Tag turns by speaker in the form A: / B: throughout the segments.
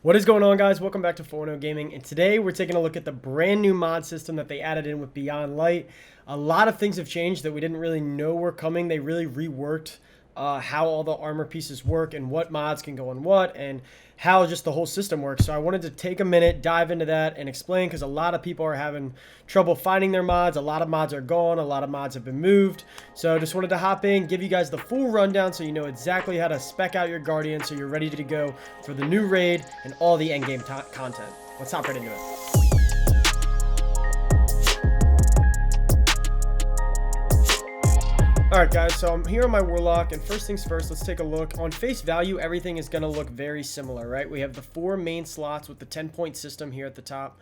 A: What is going on, guys? Welcome back to 410 Gaming, and today we're taking a look at the brand new mod system that they added in with Beyond Light. A lot of things have changed that we didn't really know were coming. They really reworked how all the armor pieces work and what mods can go on what and how just the whole system works. So I wanted to take a minute, dive into that, and explain, because a lot of people are having trouble finding their mods. A lot of mods are gone. A lot of mods have been moved. So I just wanted to hop in, give you guys the full rundown so you know exactly how to spec out your Guardian so you're ready to go for the new raid and all the endgame content. Let's hop right into it. Alright guys, so I'm here on my Warlock, and first things first, let's take a look. On face value, everything is going to look very similar, right? We have the 4 main slots with the 10-point system here at the top.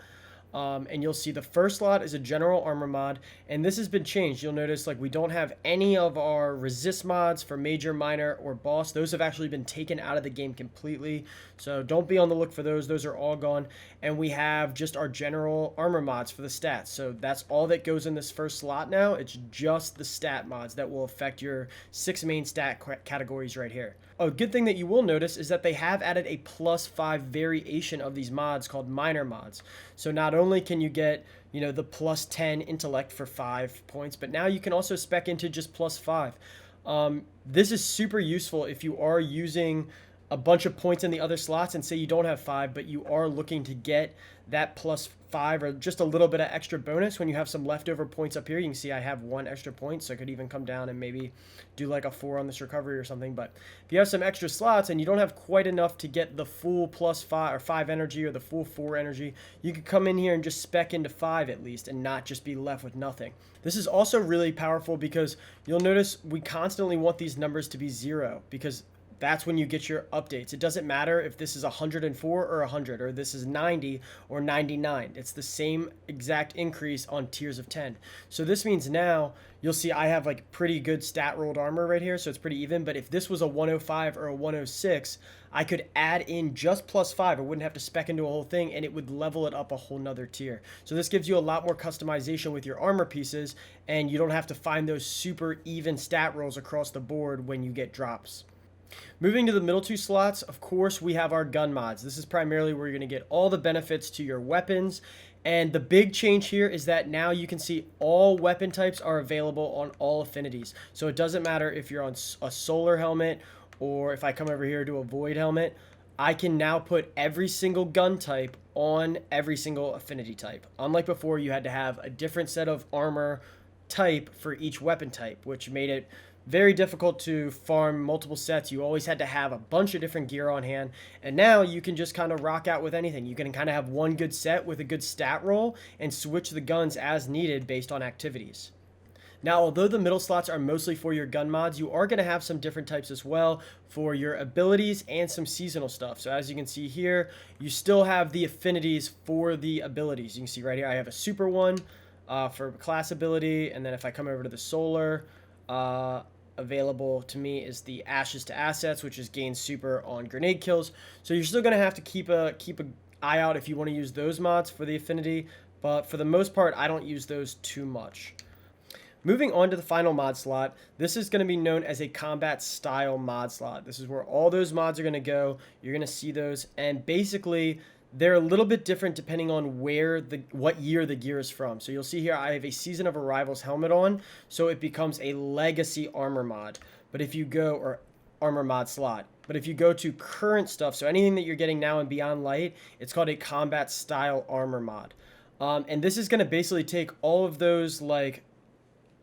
A: And you'll see the first slot is a general armor mod, and this has been changed. You'll notice like we don't have any of our resist mods for major, minor, or boss. Those have actually been taken out of the game completely, so don't be on the look for those. Those are all gone, and we have just our general armor mods for the stats. So that's all that goes in this first slot now. It's just the stat mods that will affect your 6 main stat categories right here. A good thing that you will notice is that they have added a +5 variation of these mods called minor mods. So not only can you get, the +10 intellect for 5 points, but now you can also spec into just +5. This is super useful if you are using a bunch of points in the other slots and say you don't have 5, but you are looking to get that +5 or just a little bit of extra bonus when you have some leftover points up here. You can see I have 1 extra point, so I could even come down and maybe do like a 4 on this recovery or something. But if you have some extra slots and you don't have quite enough to get the full +5 or 5 energy or the full 4 energy, you could come in here and just spec into 5 at least and not just be left with nothing. This is also really powerful because you'll notice we constantly want these numbers to be 0, because that's when you get your updates. It doesn't matter if this is 104 or 100 or this is 90 or 99. It's the same exact increase on tiers of 10. So this means now you'll see I have like pretty good stat rolled armor right here, so it's pretty even. But if this was a 105 or a 106, I could add in just +5. I wouldn't have to spec into a whole thing, and it would level it up a whole nother tier. So this gives you a lot more customization with your armor pieces, and you don't have to find those super even stat rolls across the board when you get drops. Moving to the middle 2 slots, of course, we have our gun mods. This is primarily where you're going to get all the benefits to your weapons. And the big change here is that now you can see all weapon types are available on all affinities. So it doesn't matter if you're on a solar helmet or if I come over here to a void helmet, I can now put every single gun type on every single affinity type. Unlike before, you had to have a different set of armor type for each weapon type, which made it very difficult to farm multiple sets. You always had to have a bunch of different gear on hand, and now you can just kind of rock out with anything. You can kind of have one good set with a good stat roll and switch the guns as needed based on activities. Now, although the middle slots are mostly for your gun mods, you are going to have some different types as well for your abilities and some seasonal stuff. So as you can see here, you still have the affinities for the abilities. You can see right here I have a super one for class ability, and then if I come over to the solar, available to me is the Ashes to Assets, which is gain super on grenade kills. So you're still going to have to keep a eye out if you want to use those mods for the affinity, but for the most part I don't use those too much. Moving on to the final mod slot, this is going to be known as a combat style mod slot. This is where all those mods are going to go. You're going to see those, and basically they're a little bit different depending on what year the gear is from. So you'll see here I have a Season of Arrivals helmet on, so it becomes a legacy armor mod. But if you go, or armor mod slot. But if you go to current stuff, so anything that you're getting now in Beyond Light, it's called a combat style armor mod. And this is going to basically take all of those, like,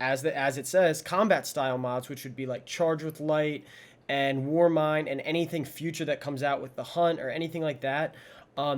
A: as it says, combat style mods, which would be like Charge with Light and War Mine and anything future that comes out with the Hunt or anything like that.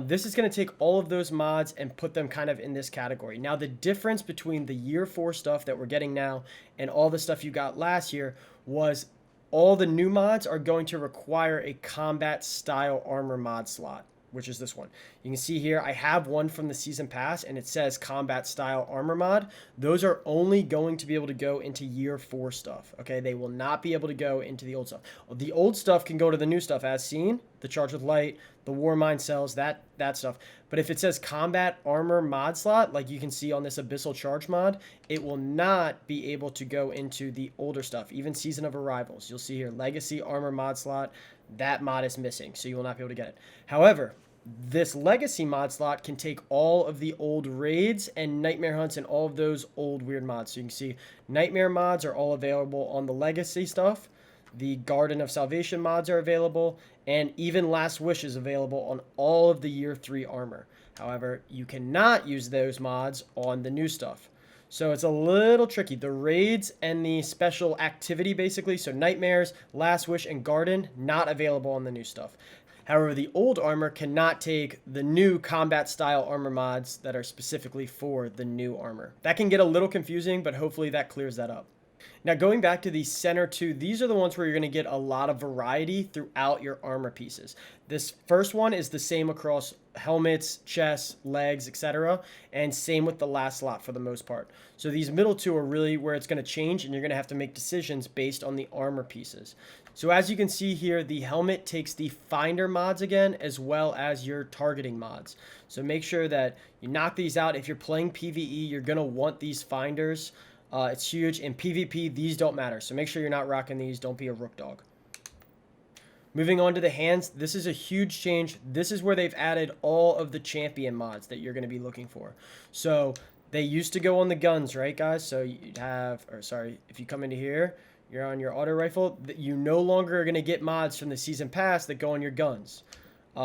A: This is going to take all of those mods and put them kind of in this category. Now, the difference between the year 4 stuff that we're getting now and all the stuff you got last year was all the new mods are going to require a combat style armor mod slot, which is this one. You can see here I have one from the season pass, and it says combat style armor mod. Those are only going to be able to go into year 4 stuff. Okay, they will not be able to go into the old stuff. The old stuff can go to the new stuff as seen, the Charge with Light, the War Mine cells, that stuff. But if it says combat armor mod slot, like you can see on this Abyssal Charge mod, it will not be able to go into the older stuff, even Season of Arrivals. You'll see here, Legacy armor mod slot, that mod is missing, so you will not be able to get it. However, This legacy mod slot can take all of the old raids and nightmare hunts and all of those old weird mods. So you can see nightmare mods are all available on the legacy stuff. The Garden of Salvation mods are available, and even Last Wish is available on all of the Year 3 armor. However, you cannot use those mods on the new stuff. So it's a little tricky. The raids and the special activity, basically, so Nightmares, Last Wish, and Garden, not available on the new stuff. However, the old armor cannot take the new combat style armor mods that are specifically for the new armor. That can get a little confusing, but hopefully that clears that up. Now, going back to the center two, these are the ones where you're going to get a lot of variety throughout your armor pieces. This first one is the same across helmets, chests, legs, etc. And same with the last slot for the most part. So these middle two are really where it's going to change, and you're going to have to make decisions based on the armor pieces. So as you can see here, the helmet takes the finder mods again, as well as your targeting mods. So make sure that you knock these out. If you're playing PvE, you're going to want these finders. It's huge. In PvP, these don't matter. So make sure you're not rocking these. Don't be a rook dog. Moving on to the hands, this is a huge change. This is where they've added all of the champion mods that you're going to be looking for. So they used to go on the guns, right, guys? So you'd have, or sorry, if you come into here, you're on your auto rifle. You no longer are going to get mods from the season pass that go on your guns.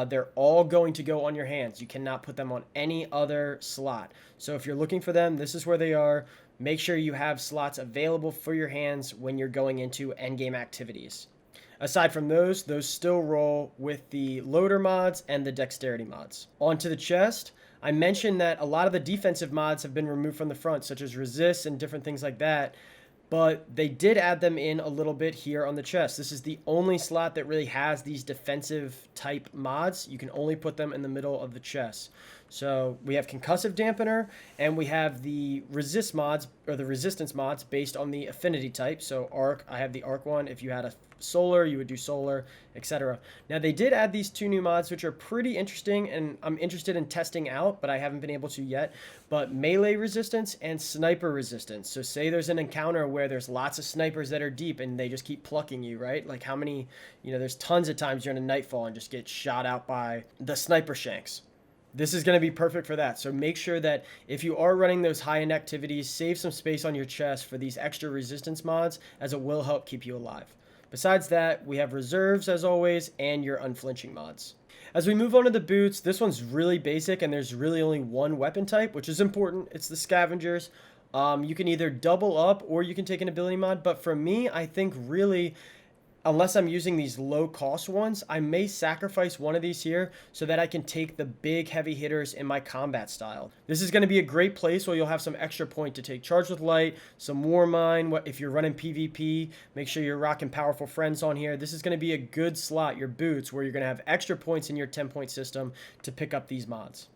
A: They're all going to go on your hands. You cannot put them on any other slot. So if you're looking for them, this is where they are. Make sure you have slots available for your hands when you're going into endgame activities. Aside from those still roll with the loader mods and the dexterity mods. Onto the chest. I mentioned that a lot of the defensive mods have been removed from the front, such as resist and different things like that. But they did add them in a little bit here on the chest. This is the only slot that really has these defensive type mods. You can only put them in the middle of the chest. So we have concussive dampener, and we have the resist mods, or the resistance mods, based on the affinity type. So arc, I have the arc one. If you had a solar, you would do solar, etc. Now they did add these two new mods, which are pretty interesting, and I'm interested in testing out, but I haven't been able to yet. But melee resistance and sniper resistance. So say there's an encounter where there's lots of snipers that are deep and they just keep plucking you, right? Like how many, there's tons of times you're in a nightfall and just get shot out by the sniper shanks. This is going to be perfect for that. So make sure that if you are running those high-end activities, save some space on your chest for these extra resistance mods, as it will help keep you alive. Besides that, we have reserves as always, and your unflinching mods. As we move on to the boots, this one's really basic, and there's really only one weapon type, which is important. It's the scavengers. You can either double up or you can take an ability mod, but for me, I think really, unless I'm using these low cost ones, I may sacrifice one of these here so that I can take the big heavy hitters in my combat style. This is going to be a great place where you'll have some extra point to take charge with light, some war mine. If you're running PvP, make sure you're rocking powerful friends on here. This is going to be a good slot, your boots, where you're going to have extra points in your 10-point system to pick up these mods.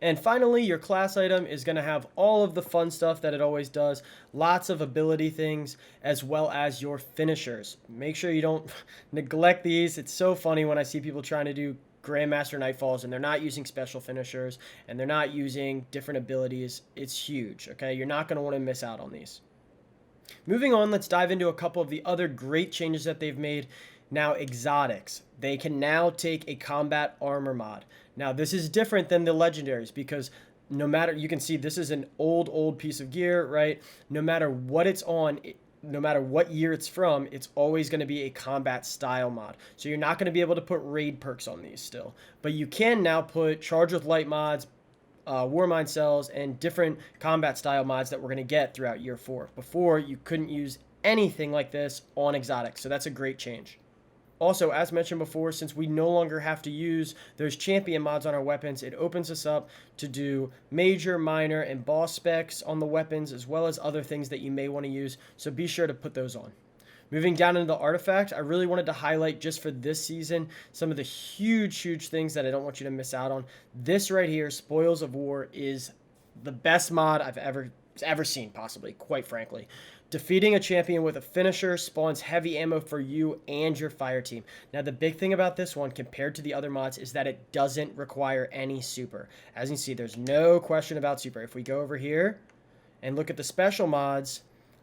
A: And finally, your class item is going to have all of the fun stuff that it always does. Lots of ability things, as well as your finishers. Make sure you don't neglect these. It's so funny when I see people trying to do Grandmaster Nightfalls and they're not using special finishers and they're not using different abilities. It's huge, okay? You're not going to want to miss out on these. Moving on, let's dive into a couple of the other great changes that they've made. Now, exotics. They can now take a combat armor mod. Now, this is different than the legendaries because no matter, you can see this is an old piece of gear, right? No matter what it's on, no matter what year it's from, it's always going to be a combat style mod. So you're not going to be able to put raid perks on these still. But you can now put charge with light mods, war mine cells, and different combat style mods that we're going to get throughout year 4. Before, you couldn't use anything like this on exotics. So that's a great change. Also, as mentioned before, since we no longer have to use those champion mods on our weapons, it opens us up to do major, minor, and boss specs on the weapons, as well as other things that you may want to use, so be sure to put those on. Moving down into the artifact, I really wanted to highlight just for this season some of the huge things that I don't want you to miss out on. This right here, Spoils of War, is the best mod I've ever seen, possibly, quite frankly. Defeating a champion with a finisher spawns heavy ammo for you and your fire team. Now, the big thing about this one compared to the other mods is that it doesn't require any super. As you can see, there's no question about super. If we go over here and look at the special mods,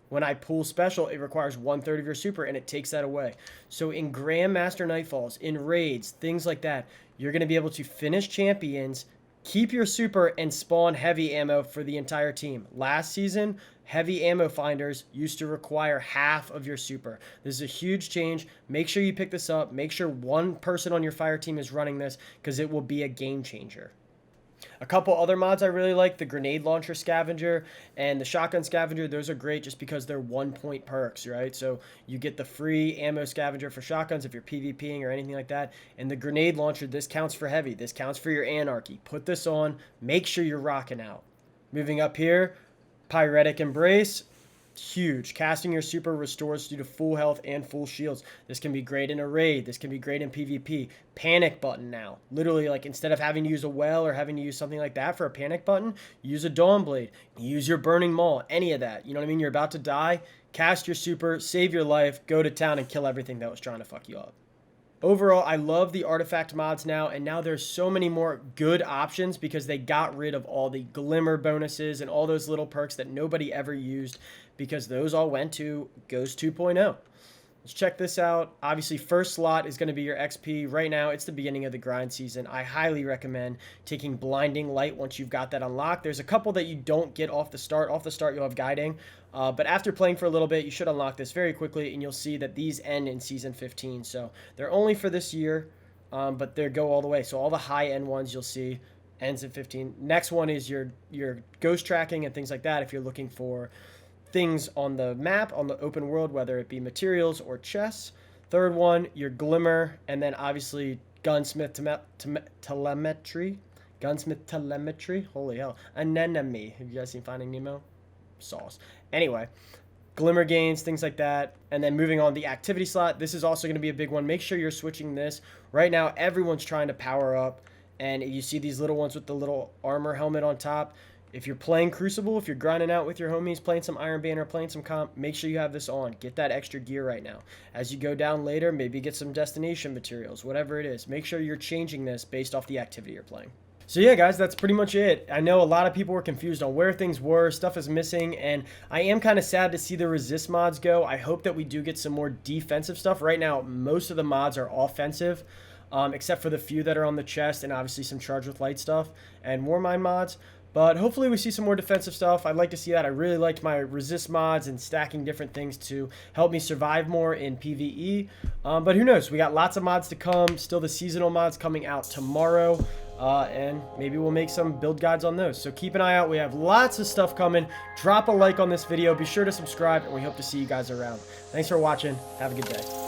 A: when I pull special, it requires 1/3 of your super, and it takes that away. So in Grandmaster Nightfalls, in raids, things like that, you're going to be able to finish champions, keep your super, and spawn heavy ammo for the entire team. Last season, heavy ammo finders used to require half of your super. This is a huge change. Make sure you pick this up. Make sure one person on your fire team is running this, because it will be a game changer. A couple other mods I really like, the grenade launcher scavenger and the shotgun scavenger. Those are great just because they're 1-point perks, right? So you get the free ammo scavenger for shotguns if you're PvPing or anything like that. And the grenade launcher, this counts for heavy. This counts for your anarchy. Put this on. Make sure you're rocking out. Moving up here, Pyretic Embrace. Huge. Casting your super restores you to full health and full shields. This can be great in a raid. This can be great in PvP. Panic button now. Literally, like, instead of having to use a well or having to use something like that for a panic button, use a Dawn Blade. Use your Burning Maul. Any of that. You know what I mean? You're about to die. Cast your super. Save your life. Go to town and kill everything that was trying to fuck you up. Overall, I love the artifact mods now, and now there's so many more good options because they got rid of all the glimmer bonuses and all those little perks that nobody ever used, because those all went to Ghost 2.0. Let's check this out. Obviously, first slot is going to be your XP. Right now, it's the beginning of the grind season. I highly recommend taking Blinding Light once you've got that unlocked. There's a couple that you don't get off the start. Off the start, you'll have Guiding. But after playing for a little bit, you should unlock this very quickly, and you'll see that these end in Season 15. So they're only for this year, but they go all the way. So all the high-end ones you'll see ends in 15. Next one is your ghost tracking and things like that if you're looking for things on the map, on the open world, whether it be materials or chests. Third one, your glimmer, and then obviously gunsmith telemetry. Gunsmith telemetry. Holy hell. Anemone. Have you guys seen Finding Nemo? Sauce. Anyway, glimmer gains, things like that. And then moving on, the activity slot. This is also going to be a big one. Make sure you're switching this. Right now, everyone's trying to power up, and you see these little ones with the little armor helmet on top. If you're playing Crucible, if you're grinding out with your homies, playing some Iron Banner, playing some comp, make sure you have this on. Get that extra gear right now. As you go down later, maybe get some destination materials, whatever it is. Make sure you're changing this based off the activity you're playing. So yeah, guys, that's pretty much it. I know a lot of people were confused on where things were, stuff is missing, and I am kind of sad to see the resist mods go. I hope that we do get some more defensive stuff. Right now, most of the mods are offensive, except for the few that are on the chest and obviously some Charge with Light stuff and Warmind mods. But hopefully we see some more defensive stuff. I'd like to see that. I really liked my resist mods and stacking different things to help me survive more in PvE. But who knows? We got lots of mods to come. Still the seasonal mods coming out tomorrow. And maybe we'll make some build guides on those. So keep an eye out. We have lots of stuff coming. Drop a like on this video. Be sure to subscribe, and we hope to see you guys around. Thanks for watching. Have a good day.